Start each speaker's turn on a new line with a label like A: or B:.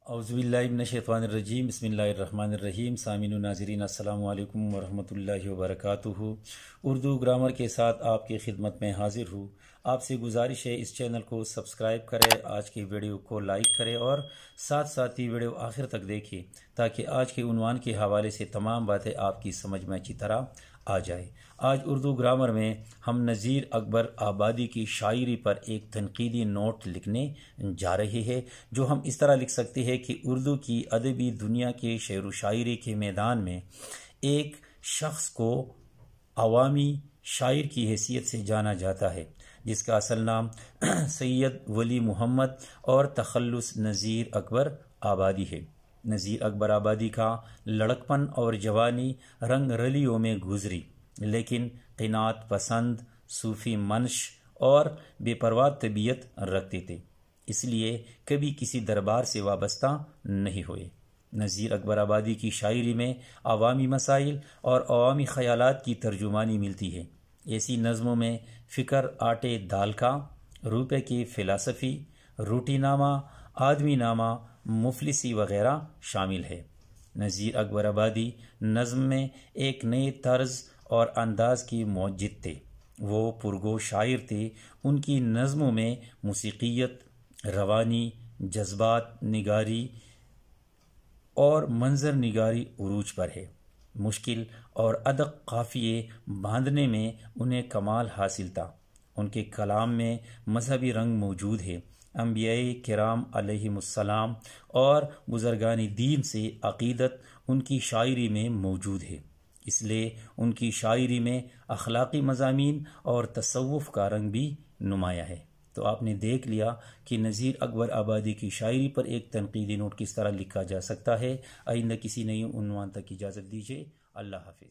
A: اعوذباللہ من الشیطان الرجیم بسم اللہ الرحمن الرحیم سامعین و ناظرین السلام علیکم ورحمۃ اللہ وبرکاتہ۔ اردو گرامر کے ساتھ آپ کی خدمت میں حاضر ہوں۔ آپ سے گزارش ہے اس چینل کو سبسکرائب کریں، آج کی ویڈیو کو لائک کریں اور ساتھ ہی ویڈیو آخر تک دیکھیں تاکہ آج کے عنوان کے حوالے سے تمام باتیں آپ کی سمجھ میں اچھی طرح آ جائے۔ آج اردو گرامر میں ہم نذیر اکبر آبادی کی شاعری پر ایک تنقیدی نوٹ لکھنے جا رہے ہیں، جو ہم اس طرح لکھ سکتے ہیں کہ اردو کی ادبی دنیا کے شعر و شاعری کے میدان میں ایک شخص کو عوامی شاعر کی حیثیت سے جانا جاتا ہے، جس کا اصل نام سید ولی محمد اور تخلص نذیر اکبر آبادی ہے۔ نذیر اکبر آبادی کا لڑکپن اور جوانی رنگ رلیوں میں گزری، لیکن قناعت پسند، صوفی منش اور بے پرواہ طبیعت رکھتے تھے، اس لیے کبھی کسی دربار سے وابستہ نہیں ہوئے۔ نذیر اکبر آبادی کی شاعری میں عوامی مسائل اور عوامی خیالات کی ترجمانی ملتی ہے۔ ایسی نظموں میں فکر آٹے دال کا، روپے کی فلسفی، روٹی نامہ، آدمی نامہ، مفلسی وغیرہ شامل ہے۔ نذیر اکبر آبادی نظم میں ایک نئے طرز اور انداز کی موجد تھے۔ وہ پرگوش شاعر تھے۔ ان کی نظموں میں موسیقیت، روانی، جذبات نگاری اور منظر نگاری عروج پر ہے۔ مشکل اور ادق قافیے باندھنے میں انہیں کمال حاصل تھا۔ ان کے کلام میں مذہبی رنگ موجود ہے۔ انبیاء کرام علیہم السلام اور بزرگان دین سے عقیدت ان کی شاعری میں موجود ہے، اس لیے ان کی شاعری میں اخلاقی مضامین اور تصوف کا رنگ بھی نمایاں ہے۔ تو آپ نے دیکھ لیا کہ نذیر اکبر آبادی کی شاعری پر ایک تنقیدی نوٹ کس طرح لکھا جا سکتا ہے۔ آئندہ کسی نئی عنوان تک اجازت دیجیے۔ اللہ حافظ۔